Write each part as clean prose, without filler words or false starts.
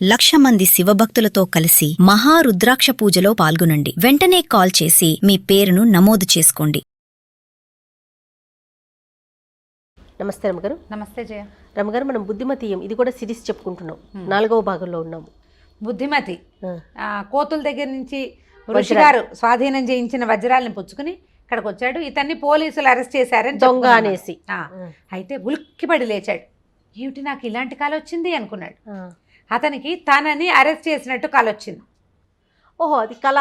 1,00,000 మంది శివభక్తులతో కలిసి మహారుద్రాక్ష పూజలో పాల్గొనండి. వెంటనే కాల్ చేసి మీ పేరును నమోదు చేసుకోండి. నమస్తే రమగారు. నమస్తే జయ. రమగారు, మనం బుద్ధిమతీయం ఇది కూడా సిరీస్ చెప్పుకుంటున్నాం. 4వ భాగంలో ఉన్నాము. బుద్ధిమతి కోతుల దగ్గర నుంచి ఋషిగారు స్వాధీనం చేయించిన వజ్రాలను పుచ్చుకుని ఇక్కడికి వచ్చాడు. ఇతన్ని పోలీసులు అరెస్ట్ చేశారని దొంగ అనేసి అయితే ఉలిక్కిపడి లేచాడు. ఏమిటి నాకు ఇలాంటి కాలు వచ్చింది అనుకున్నాడు. అతనికి తనని అరెస్ట్ చేసినట్టు కాలు వచ్చింది. ఓహో, అది కళ.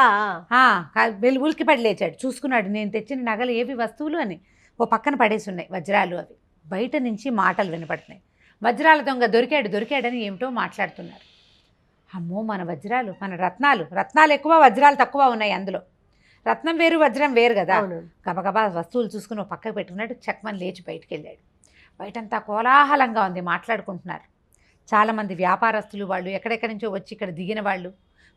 ఉలిక్కిపడి లేచాడు. చూసుకున్నాడు, నేను తెచ్చిన నగలు ఏవి వస్తువులు అని ఓ పక్కన పడేసి ఉన్నాయి వజ్రాలు. అవి బయట నుంచి మాటలు వినపడుతున్నాయి. వజ్రాల దొంగ దొరికాడని ఏమిటో మాట్లాడుతున్నారు. అమ్మో, మన వజ్రాలు, మన రత్నాలు ఎక్కువ, వజ్రాలు తక్కువ ఉన్నాయి అందులో. రత్నం వేరు, వజ్రం వేరు కదా. గబగబా వస్తువులు చూసుకుని ఓ పక్కకు పెట్టుకున్నాడు. చక్మని లేచి బయటికి వెళ్ళాడు. బయటంతా కోలాహలంగా ఉంది, మాట్లాడుకుంటున్నారు. చాలామంది వ్యాపారస్తులు, వాళ్ళు ఎక్కడెక్కడి నుంచో వచ్చి ఇక్కడ దిగిన వాళ్ళు,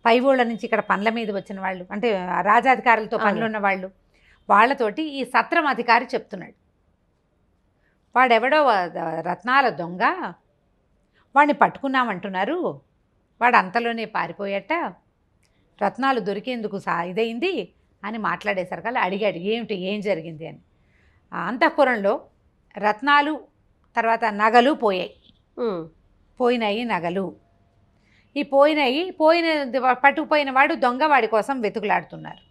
పై ఊళ్ళ నుంచి ఇక్కడ పనుల మీద వచ్చిన వాళ్ళు, అంటే రాజాధికారులతో పనులున్న వాళ్ళు, వాళ్ళతోటి ఈ సత్రం అధికారి చెప్తున్నాడు. వాడెవడో రత్నాల దొంగ, వాడిని పట్టుకున్నామంటున్నారు, వాడు అంతలోనే పారిపోయాట, రత్నాలు దొరికేందుకు ఇదైంది అని మాట్లాడేసరికి అలా అడిగాడు, ఏం జరిగింది అని. అంతఃపురంలో రత్నాలు తర్వాత నగలు పోయినాయి నగలు. ఈ పట్టుకుపోయిన వాడు దొంగ, వాడి కోసం వెతుకులాడుతున్నారు.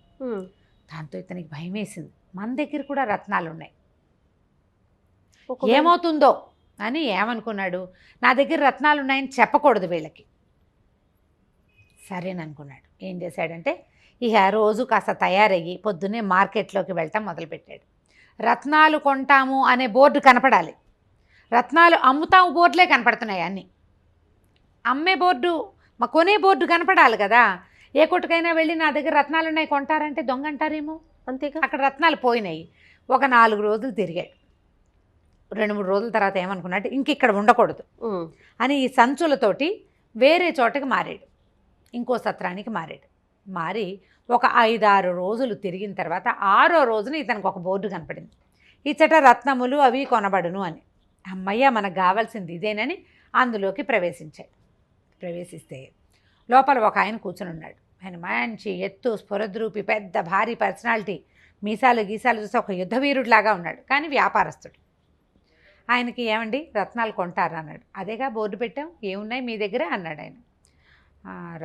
దాంతో ఇతనికి భయం వేసింది. మన దగ్గర కూడా రత్నాలు ఉన్నాయి, ఏమవుతుందో అని ఏమనుకున్నాడు. నా దగ్గర రత్నాలు ఉన్నాయని చెప్పకూడదు వీళ్ళకి. సరేననుకున్నాడు. ఏం చేశాడంటే ఇక రోజు కాస్త తయారయ్యి పొద్దున్నే మార్కెట్లోకి వెళ్ళటం మొదలుపెట్టాడు. రత్నాలు కొంటాము అనే బోర్డు కనపడాలి, రత్నాలు అమ్ముతాము బోర్డులే కనపడుతున్నాయి అన్నీ. అమ్మే బోర్డు, కొనే బోర్డు కనపడాలి కదా. ఏ కొట్టుకైనా వెళ్ళి నా దగ్గర రత్నాలు ఉన్నాయి కొంటారంటే దొంగ అంటారేమో. అంతేగా, అక్కడ రత్నాలు పోయినాయి. ఒక 4 రోజులు తిరిగాడు. 2-3 రోజుల తర్వాత ఏమనుకున్నాడు, ఇంక ఇక్కడ ఉండకూడదు అని ఈ సంచులతోటి వేరే చోటకి మారాడు. ఇంకో సత్రానికి మారి ఒక 5-6 రోజులు తిరిగిన తర్వాత 6వ రోజున ఇతనికి ఒక బోర్డు కనపడింది. ఇచ్చట రత్నములు అవి కొనబడును అని. అమ్మయ్య, మనకు కావాల్సింది ఇదేనని అందులోకి ప్రవేశిస్తే లోపల ఒక ఆయన కూర్చొని ఉన్నాడు. ఆయన మంచి ఎత్తు, స్ఫురద్రూపి, పెద్ద భారీ పర్సనాలిటీ, మీసాలు గీసాలు చూస్తే ఒక యుద్ధవీరుడిలాగా ఉన్నాడు. కానీ వ్యాపారస్తుడు. ఆయనకి ఏమండి రత్నాలు కొంటారా అన్నాడు. అదేగా బోర్డు పెట్టాం, ఏమున్నాయి మీ దగ్గర అన్నాడు ఆయన.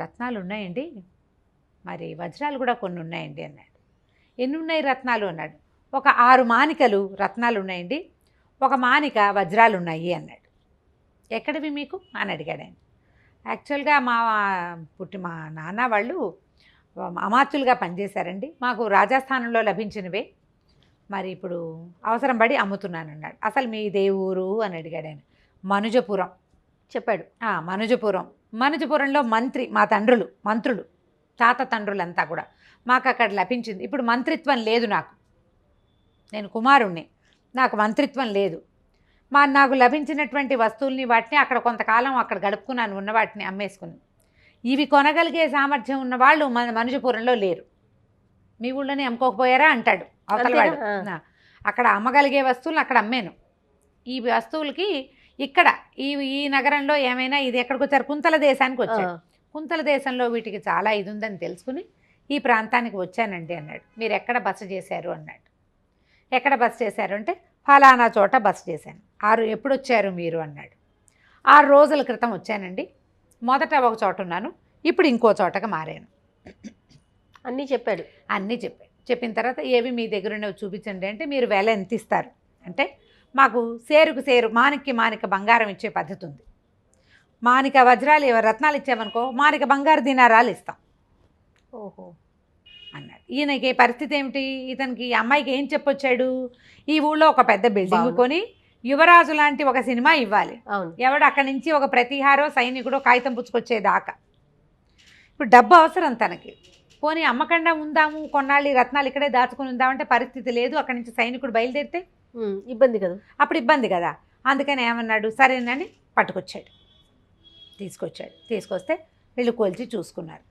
రత్నాలు ఉన్నాయండి, మరి వజ్రాలు కూడా కొన్ని ఉన్నాయండి అన్నాడు. ఎన్ని ఉన్నాయి రత్నాలు అన్నాడు. ఒక 6 మానికలు రత్నాలు ఉన్నాయండి, ఒక మానిక వజ్రాలు ఉన్నాయి అన్నాడు. ఎక్కడివి మీకు అని అడిగాడు ఆయన. యాక్చువల్గా మా నాన్న వాళ్ళు అమాత్యులుగా పనిచేశారండి, మాకు రాజస్థానంలో లభించినవే, మరి ఇప్పుడు అవసరం పడి అమ్ముతున్నాను అన్నాడు. అసలు మీ ఊరు అని అడిగాడు ఆయన. మనుజపురం చెప్పాడు. మనుజపురంలో మా మంత్రులు తాత తండ్రులంతా కూడా మాకు అక్కడ లభించింది. ఇప్పుడు మంత్రిత్వం లేదు నేను కుమారుణ్ణి, నాకు మంత్రిత్వం లేదు. నాకు లభించినటువంటి వస్తువుల్ని వాటిని అక్కడ కొంతకాలం అక్కడ గడుపుకున్నాను, ఉన్న వాటిని అమ్మేసుకుని. ఇవి కొనగలిగే సామర్థ్యం ఉన్న వాళ్ళు మనుజపురంలో లేరు. మీ ఊళ్ళోనే అమ్ముకోకపోయారా అంటాడు అవతలవాడు. అక్కడ అమ్మగలిగే వస్తువులను అక్కడ అమ్మాను. ఈ వస్తువులకి ఇక్కడ ఈ నగరంలో ఏమైనా, ఇది ఎక్కడికి వచ్చారు, కుంతల దేశానికి వచ్చాడు. కుంతల దేశంలో వీటికి చాలా ఇది ఉందని తెలుసుకుని ఈ ప్రాంతానికి వచ్చానండి అన్నాడు. మీరు ఎక్కడ బస చేశారు అన్నాడు. ఎక్కడ బస చేశారు అంటే ఫలానా చోట బస చేశాను. ఎప్పుడు వచ్చారు మీరు అన్నాడు. 6 రోజుల క్రితం వచ్చానండి. మొదట ఒక చోట ఉన్నాను, ఇప్పుడు ఇంకో చోటకి మారాను. అన్నీ చెప్పాడు. చెప్పిన తర్వాత ఏవి మీ దగ్గర ఉన్నవి చూపించండి అంటే, మీరు వేల ఎంత ఇస్తారు అంటే, మాకు సేరుకు సేరు, మానిక బంగారం ఇచ్చే పద్ధతి ఉంది. మానిక వజ్రాలు రత్నాలు ఇచ్చామనుకో, మానిక బంగారు దినారాలు ఇస్తాం. ఓహో అన్నాడు. ఈయనకి పరిస్థితి ఏమిటి, ఇతనికి అమ్మాయికి ఏం చెప్పొచ్చాడు, ఈ ఊళ్ళో ఒక పెద్ద బిల్డింగ్ కొని యువరాజు లాంటి ఒక సినిమా ఇవ్వాలి. ఎవడు అక్కడి నుంచి ఒక ప్రతిహారో సైనికుడో కాగితం పుచ్చుకొచ్చేదాకా. ఇప్పుడు డబ్బు అవసరం తనకి. పోనీ అమ్మకుండా ఉందాము, కొన్నాళ్ళు ఈ రత్నాలు ఇక్కడే దాచుకుని ఉందామంటే పరిస్థితి లేదు. అక్కడి నుంచి సైనికుడు బయలుదేరితే ఇబ్బంది కదా, అప్పుడు ఇబ్బంది కదా. అందుకని ఏమన్నాడు, సరేనని తీసుకొస్తే వీళ్ళు కొలిచి చూసుకున్నారు.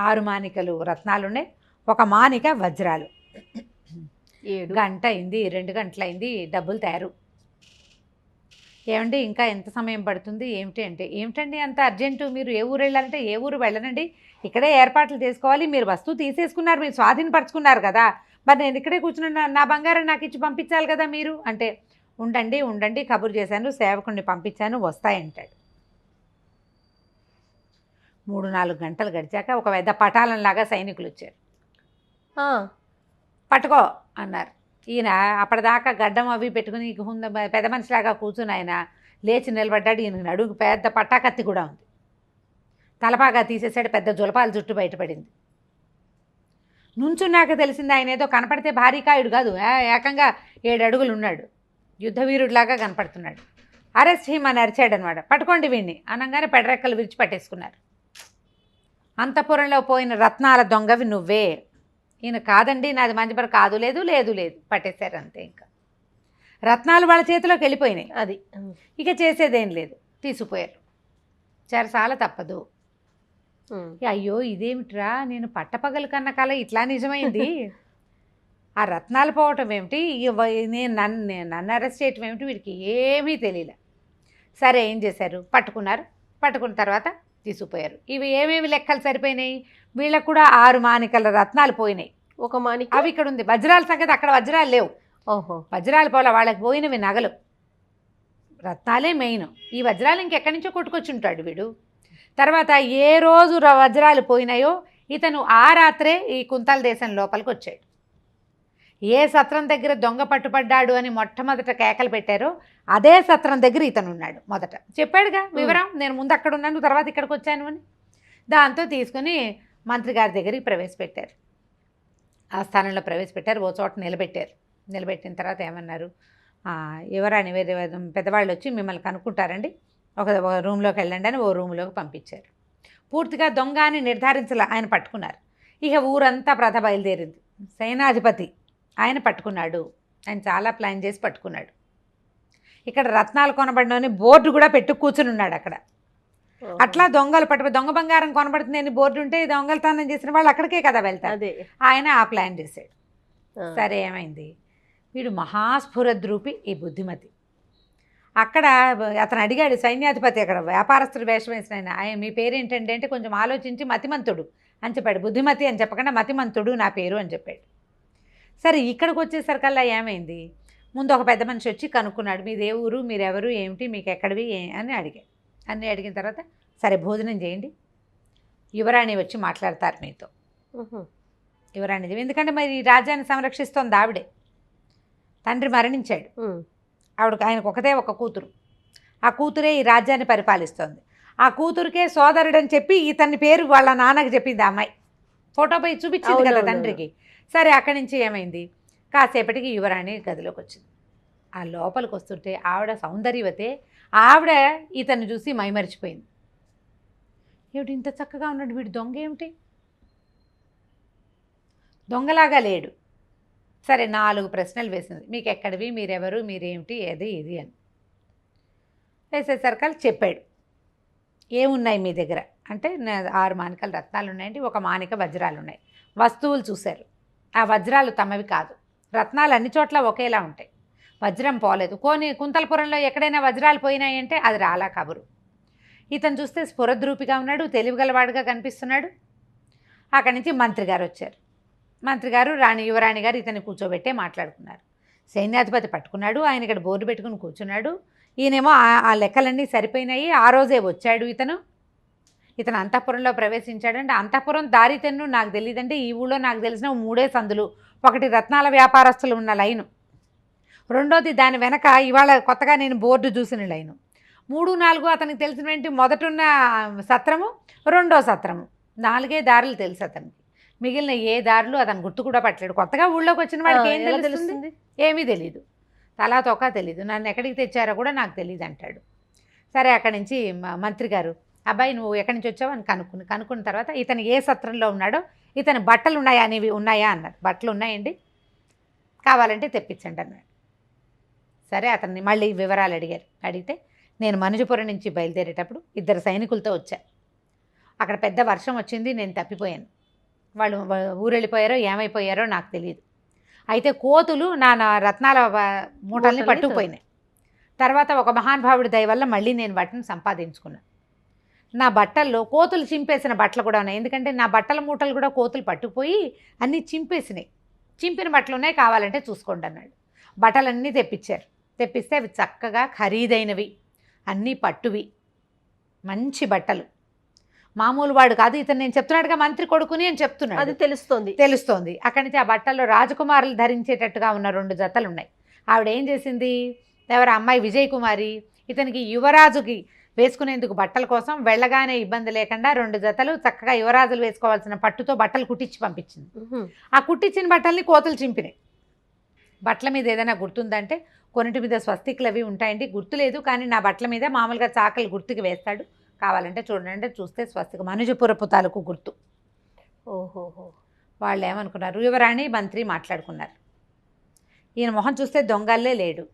6 మానికలు రత్నాలు ఉన్నాయి, ఒక మానిక వజ్రాలు. 7 గంట అయింది, 2 గంటలు అయింది, డబ్బులు తయారు. ఏమండి ఇంకా ఎంత సమయం పడుతుంది ఏమిటి అంటే, ఏమిటండి అంత అర్జెంటు, మీరు ఏ ఊరు వెళ్ళాలంటే ఏ ఊరు వెళ్ళనండి, ఇక్కడే ఏర్పాట్లు చేసుకోవాలి, మీరు వస్తువు తీసేసుకున్నారు, మీరు స్వాధీనపరచుకున్నారు కదా, మరి నేను ఇక్కడే కూర్చున్నా, నా బంగారం నాకు ఇచ్చి పంపించాలి కదా మీరు అంటే, ఉండండి ఉండండి కబురు చేశాను, సేవకుడిని పంపించాను, వస్తాయంటాడు. 3-4 గంటలు గడిచాక ఒక పెద్ద పటాలంలాగా సైనికులు వచ్చారు. పట్టుకో అన్నారు. ఈయన అప్పటిదాకా గడ్డం అవి పెట్టుకుని పెద్ద మనిషిలాగా కూర్చుని ఆయన లేచి నిలబడ్డాడు. ఈయన నడుగు పెద్ద పట్టాకత్తి కూడా ఉంది. తలపాగా తీసేసాడు, పెద్ద జులపాల జుట్టు బయటపడింది. నుంచున్నాక తెలిసింది ఆయన ఏదో కనపడితే భారీకాయుడు కాదు, ఏకంగా 7 అడుగులు ఉన్నాడు, యుద్ధవీరుడిలాగా కనపడుతున్నాడు. అరెస్ట్ హిమ్ అని అరిచాడనమాట. పట్టుకోండి వీడిని అనగానే పెడరెక్కలు విరిచి పట్టేసుకున్నారు. అంతఃపురంలో పోయిన రత్నాల దొంగవి నువ్వే. ఈయన కాదండి నాది మంచిపర కాదు, లేదు లేదు లేదు పట్టేశారు అంతే. ఇంకా రత్నాలు వాళ్ళ చేతిలోకి వెళ్ళిపోయినాయి. అది ఇక చేసేదేం లేదు, తీసుకుపోయారు. చెరసాల తప్పదు. అయ్యో ఇదేమిట్రా, నేను పట్టపగలు కన్న కల ఇట్లా నిజమైంది, ఆ రత్నాలు పోవటం ఏమిటి, నేను నన్ను అరెస్ట్ చేయటం ఏమిటి, వీడికి ఏమీ తెలియలే. సరే ఏం చేశారు, పట్టుకున్నారు. పట్టుకున్న తర్వాత తీసుకుపోయారు. ఇవి ఏమేమి లెక్కలు సరిపోయినాయి, వీళ్ళకు కూడా 6 మాణికల రత్నాలు పోయినాయి. ఒక మాణిక అవి ఇక్కడ ఉంది. వజ్రాల సంగతి అక్కడ వజ్రాలు లేవు. ఓహో, వజ్రాలు పోలా, వాళ్ళకి పోయినవి నగలు, రత్నాలే మెయిన్. ఈ వజ్రాలు ఇంకెక్కడి నుంచో కొట్టుకొచ్చి ఉంటాడు వీడు. తర్వాత ఏ రోజు వజ్రాలు పోయినాయో ఇతను ఆ రాత్రే ఈ కుంతల దేశం లోపలికి వచ్చాడు. ఏ సత్రం దగ్గర దొంగ పట్టుపడ్డాడు అని మొట్టమొదట కేకలు పెట్టారో అదే సత్రం దగ్గర ఇతను ఉన్నాడు. మొదట చెప్పాడుగా వివరం, నేను ముందు అక్కడ ఉన్నాను తర్వాత ఇక్కడికి వచ్చాను అని. దాంతో తీసుకుని మంత్రి గారి దగ్గరికి ప్రవేశపెట్టారు. ఆ స్థానంలో ప్రవేశపెట్టారు, ఓ చోట నిలబెట్టారు. నిలబెట్టిన తర్వాత ఏమన్నారు, ఎవరని పెద్దవాళ్ళు వచ్చి మిమ్మల్ని కనుక్కుంటారండి, ఒక రూమ్లోకి వెళ్ళండి అని ఓ రూమ్లోకి పంపించారు. పూర్తిగా దొంగ అని నిర్ధారించలే, ఆయన పట్టుకున్నారు. ఇక ఊరంతా ప్రథ బయలుదేరింది. సేనాధిపతి ఆయన పట్టుకున్నాడు, ఆయన చాలా ప్లాన్ చేసి పట్టుకున్నాడు. ఇక్కడ రత్నాలు కొనబడినని బోర్డు కూడా పెట్టు కూర్చుని ఉన్నాడు అక్కడ. అట్లా దొంగలు దొంగ బంగారం కొనబడుతుంది అని బోర్డు ఉంటే దొంగలతనం చేసిన వాళ్ళు అక్కడికే కదా వెళ్తారు. ఆయన ఆ ప్లాన్ చేశాడు. సరే ఏమైంది, వీడు మహాస్ఫురద్రూపి ఈ బుద్ధిమతి. అక్కడ అతను అడిగాడు సైన్యాధిపతి, అక్కడ వ్యాపారస్తుడు వేషం వేసిన ఆయన మీ పేరేంటండి అంటే కొంచెం ఆలోచించి మతిమంతుడు అని చెప్పాడు. బుద్ధిమతి అని చెప్పకుండా మతిమంతుడు నా పేరు అని చెప్పాడు. సరే ఇక్కడికి వచ్చేసరికల్లా ఏమైంది, ముందు ఒక పెద్ద మనిషి వచ్చి కనుక్కున్నాడు, మీదే ఊరు, మీరెవరు, ఏమిటి, మీకు ఎక్కడివి అని అడిగాడు. అన్నీ అడిగిన తర్వాత సరే భోజనం చేయండి, యువరాణి వచ్చి మాట్లాడతారు మీతో. యువరాణి ఎందుకంటే మరి ఈ రాజ్యాన్ని సంరక్షిస్తోంది ఆవిడే. తండ్రి మరణించాడు, ఆయనకు ఒకటే ఒక కూతురు, ఆ కూతురే ఈ రాజ్యాన్ని పరిపాలిస్తోంది. ఆ కూతురికే సోదరుడని చెప్పి ఇతని పేరు వాళ్ళ నాన్నకి చెప్పింది ఆ అమ్మాయి, ఫోటో పోయి చూపించింది కదా తండ్రికి. సరే అక్కడి నుంచి ఏమైంది, కాసేపటికి యువరాణి గదిలోకి వచ్చింది. ఆ లోపలికి వస్తుంటే ఆవిడ సౌందర్యవతే, ఆవిడ ఇతన్ని చూసి మైమరిచిపోయింది. ఏమిటి ఇంత చక్కగా ఉన్నాడు వీడు, దొంగ ఏమిటి, దొంగలాగా లేడు. సరే 4 ప్రశ్నలు వేసింది, మీకు ఎక్కడివి, మీరెవరు, మీరేమిటి, ఏది ఇది అని వేసేసరికి చెప్పాడు. ఏమున్నాయి మీ దగ్గర అంటే 6 మాణికల రత్నాలు ఉన్నాయండి, 1 మాణిక వజ్రాలు ఉన్నాయి. వస్తువులు చూశారు, ఆ వజ్రాలు తమవి కాదు. రత్నాలు అన్ని చోట్ల ఒకేలా ఉంటాయి, వజ్రం పోలేదు. కుంతలపురంలో ఎక్కడైనా వజ్రాలు పోయినాయంటే అది రాలా కబురు. ఇతను చూస్తే స్ఫురద్రూపిగా ఉన్నాడు, తెలివిగలవాడుగా కనిపిస్తున్నాడు. అక్కడి నుంచి మంత్రి గారు వచ్చారు. మంత్రి గారు యువరాణి గారు ఇతన్ని కూర్చోబెట్టే మాట్లాడుకున్నారు. సైన్యాధిపతి పట్టుకున్నాడు, ఆయన ఇక్కడ బోర్డు పెట్టుకుని కూర్చున్నాడు. ఈయనేమో ఆ లెక్కలన్నీ సరిపోయినాయి. ఆ రోజే వచ్చాడు ఇతను అంతఃపురంలో ప్రవేశించాడంటే, అంతఃపురం దారి తెన్ను నాకు తెలియదంటే, ఈ ఊళ్ళో నాకు తెలిసిన 3 సందులు. ఒకటి రత్నాల వ్యాపారస్తులు ఉన్న లైను, రెండోది దాని వెనక ఇవాళ కొత్తగా నేను బోర్డు చూసిన లైను, 3, 4 అతనికి తెలిసినటువంటి మొదటున్న సత్రము, రెండో సత్రము, 4 దారులు తెలుసు అతనికి. మిగిలిన ఏ దారులు అతను గుర్తు కూడా పట్టలేడు. కొత్తగా ఊళ్ళోకి వచ్చిన వాడికి ఏం తెలుస్తుంది, ఏమీ తెలీదు, తలా తోక తెలీదు, నన్ను ఎక్కడికి తెచ్చారో కూడా నాకు తెలియదు అంటాడు. సరే అక్కడి నుంచి మంత్రి గారు, అబ్బాయి నువ్వు ఎక్కడి నుంచి వచ్చావు అని కనుక్కున్న తర్వాత ఇతను ఏ సత్రంలో ఉన్నాడో, ఇతని బట్టలు ఉన్నాయా అనేవి ఉన్నాయా అన్నారు. బట్టలు ఉన్నాయండి, కావాలంటే తెప్పించండి అన్నాడు. సరే అతన్ని మళ్ళీ వివరాలు అడిగారు. అడిగితే నేను మనుజపురం నుంచి బయలుదేరేటప్పుడు 2 సైనికులతో వచ్చా, అక్కడ పెద్ద వర్షం వచ్చింది, నేను తప్పిపోయాను, వాళ్ళు ఊరెళ్ళిపోయారో ఏమైపోయారో నాకు తెలియదు. అయితే కోతులు నా రత్నాల మూటల్ని పట్టుకుపోయినాయి. తర్వాత ఒక మహానుభావుడి దయ వల్ల మళ్ళీ నేను వాటిని సంపాదించుకున్నాను. నా బట్టల్లో కోతులు చింపేసిన బట్టలు కూడా ఉన్నాయి. ఎందుకంటే నా బట్టల మూటలు కూడా కోతులు పట్టుకుపోయి అన్నీ చింపేసినాయి. చింపిన బట్టలు ఉన్నాయి, కావాలంటే చూసుకోండి అన్నాడు. బట్టలన్నీ తెప్పించారు. తెప్పిస్తే అవి చక్కగా ఖరీదైనవి, అన్నీ పట్టువి, మంచి బట్టలు. మామూలు వాడు కాదు ఇతను. నేను చెప్తున్నాడుగా మంత్రి కొడుకుని అని చెప్తున్నాడు. అది తెలుస్తోంది. అక్కడి నుంచి ఆ బట్టల్లో రాజకుమారులు ధరించేటట్టుగా ఉన్న 2 జతలు ఉన్నాయి. ఆవిడ ఏం చేసింది, ఎవరు అమ్మాయి విజయ్ కుమారి, ఇతనికి యువరాజుకి వేసుకునేందుకు బట్టల కోసం వెళ్ళగానే ఇబ్బంది లేకుండా 2 జతలు చక్కగా యువరాజులు వేసుకోవాల్సిన పట్టుతో బట్టలు కుట్టించి పంపించింది. ఆ కుట్టించిన బట్టల్ని కోతులు చింపినాయి. బట్టల మీద ఏదైనా గుర్తుందంటే కొన్నిటి మీద స్వస్తికులు అవి ఉంటాయండి, గుర్తు లేదు. కానీ నా బట్టల మీద మామూలుగా చాకలి గుర్తుకి వేస్తాడు, కావాలంటే చూడండి. చూస్తే స్వస్తిక మనుజపురపు తాలూకు గుర్తు. ఓహోహో. వాళ్ళు ఏమనుకున్నారు, యువరాణి మంత్రి మాట్లాడుకున్నారు. ఈయన మొహం చూస్తే దొంగల్లే లేడు,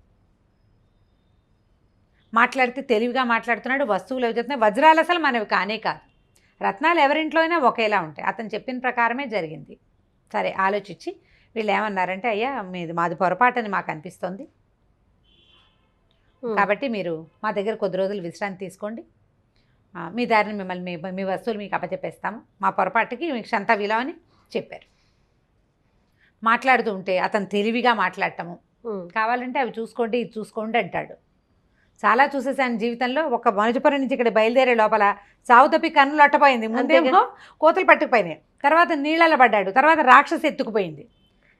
మాట్లాడితే తెలివిగా మాట్లాడుతున్నాడు, వస్తువులు అవి చెప్తున్నాయి. వజ్రాలు అసలు మనవి కానే కాదు, రత్నాలు ఎవరింట్లో అయినా ఒకేలా ఉంటాయి. అతను చెప్పిన ప్రకారమే జరిగింది. సరే ఆలోచించి వీళ్ళు ఏమన్నారంటే, అయ్యా మాది పొరపాటని మాకు అనిపిస్తోంది, కాబట్టి మీరు మా దగ్గర కొద్ది రోజులు విశ్రాంతి తీసుకోండి, మీ దారిని మిమ్మల్ని మీ వస్తువులు మీకు అప్పచెప్పేస్తాము, మా పొరపాటుకి మీకు క్షంత విలువని చెప్పారు. మాట్లాడుతూ ఉంటే అతను తెలివిగా మాట్లాడటము, కావాలంటే అవి చూసుకోండి ఇది చూసుకోండి అంటాడు. చాలా చూసేసాను జీవితంలో. ఒక మనుజపురం నుంచి ఇక్కడ బయలుదేరే లోపల సావు తప్పి కన్నులు అట్టపోయింది. ముందేమో కోతులు పట్టుకుపోయినాయి, తర్వాత నీళ్ళలో పడ్డాడు, తర్వాత రాక్షసి ఎత్తుకుపోయింది.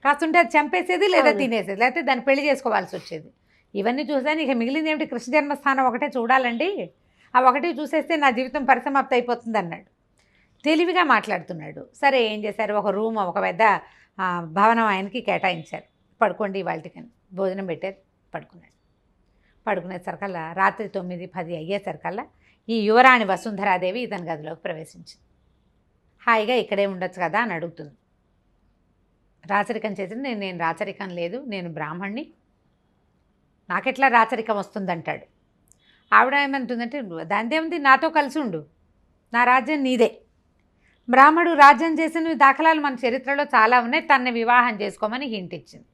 కాస్తుంటే అది చంపేసేది లేదా తినేసేది, లేకపోతే దాన్ని పెళ్లి చేసుకోవాల్సి వచ్చేది. ఇవన్నీ చూసాను. ఇక మిగిలింది ఏమిటి, కృష్ణ జన్మస్థానం ఒకటే చూడాలండి, ఆ ఒకటి చూసేస్తే నా జీవితం పరిసమాప్తి అయిపోతుంది అన్నాడు. తెలివిగా మాట్లాడుతున్నాడు. సరే ఏం చేశారు, ఒక రూమ్, ఒక పెద్ద భవనం ఆయనకి కేటాయించారు. పడుకోండి వాళ్ళకని భోజనం పెట్టారు. పడుకునేసరికల్లా రాత్రి 9-10 అయ్యేసరికల్లా ఈ యువరాణి వసుంధరాదేవి ఇతని గదిలోకి ప్రవేశించింది. హాయిగా ఇక్కడే ఉండొచ్చు కదా అని అడుగుతుంది. రాచరికం చేసింది. నేను రాచరికం లేదు, నేను బ్రాహ్మణ్ణి, నాకెట్లా రాచరికం వస్తుందంటాడు. ఆవిడ ఏమంటుందంటే, దానిదేముంది, నాతో కలిసి ఉండు, నా రాజ్యం నీదే. బ్రాహ్మడు రాజ్యం చేసిన దాఖలాలు మన చరిత్రలో చాలా ఉన్నాయి, తనని వివాహం చేసుకోమని హింట్ ఇచ్చింది.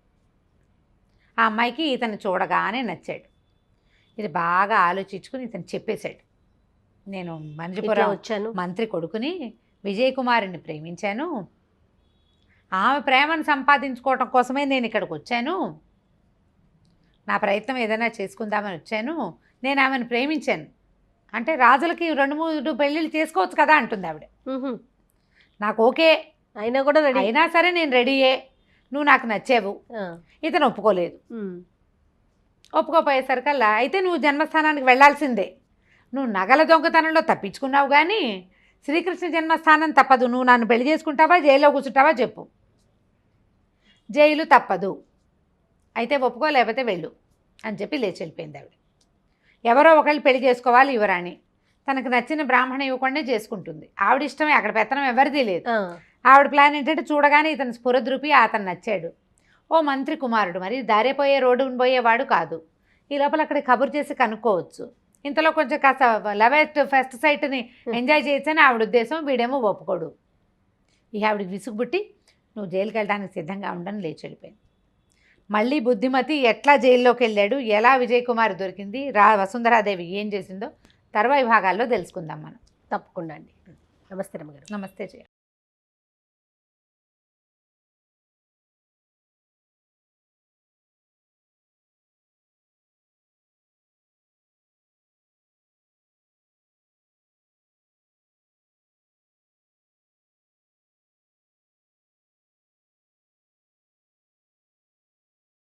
ఆ అమ్మాయికి ఇతను చూడగానే నచ్చాడు. ఇది బాగా ఆలోచించుకుని ఇతను చెప్పేశాడు, నేను మనుజపురం వచ్చాను, మంత్రి కొడుకుని, విజయ్ కుమారుని ప్రేమించాను, ఆమె ప్రేమను సంపాదించుకోవటం కోసమే నేను ఇక్కడికి వచ్చాను, నా ప్రయత్నం ఏదైనా చేసుకుందామని వచ్చాను, నేను ఆమెను ప్రేమించాను అంటే రాజులకి 2-3 పెళ్ళిళ్ళు చేసుకోవచ్చు కదా అంటుంది ఆవిడ. నాకు ఓకే అయినా కూడా రెడీ, అయినా సరే నేను రెడీయే, నువ్వు నాకు నచ్చావు. ఇతను ఒప్పుకోలేదు. ఒప్పుకోపోయేసరికల్లా, అయితే నువ్వు జన్మస్థానానికి వెళ్ళాల్సిందే, నువ్వు నగల దొంగతనంలో తప్పించుకున్నావు కానీ శ్రీకృష్ణ జన్మస్థానం తప్పదు, నువ్వు నన్ను పెళ్లి చేసుకుంటావా జైల్లో కూర్చుంటావా చెప్పు. జైలు తప్పదు, అయితే ఒప్పుకో లేకపోతే వెళ్ళు అని చెప్పి లేచి వెళ్ళిపోయింది ఆవిడ. ఎవరో ఒకళ్ళు పెళ్లి చేసుకోవాలి యువరాణి, తనకు నచ్చిన బ్రాహ్మణ యువకుడినే చేసుకుంటుంది. ఆవిడ ఇష్టమే, అక్కడ పెత్తనం ఎవరిది లేదు. ఆవిడ ప్లాన్ ఏంటంటే, చూడగానే ఇతను స్ఫురద్రూపి, అతను నచ్చాడు, ఓ మంత్రి కుమారుడు, మరి దారిపోయే రోడ్డును పోయేవాడు కాదు, ఈ లోపల అక్కడ కబురు చేసి కనుక్కోవచ్చు, ఇంతలో కొంచెం కాస్త ఫస్ట్ సైట్ని ఎంజాయ్ చేయొచ్చని ఆవిడ ఉద్దేశం. వీడేమో ఒప్పుకోడు. ఇక ఆవిడకి విసుగుబుట్టి, నువ్వు జైలుకి వెళ్ళడానికి సిద్ధంగా ఉండని లేచి వెళ్ళిపోయింది. మళ్ళీ బుద్ధిమతి ఎట్లా జైల్లోకి వెళ్ళాడు, ఎలా విజయ్ కుమార్ దొరికింది, వసుంధరాదేవి ఏం చేసిందో తర్వాయి భాగాల్లో తెలుసుకుందాం మనం. తప్పకుండా అండి. నమస్తే రమ్మగారు. నమస్తే జయ.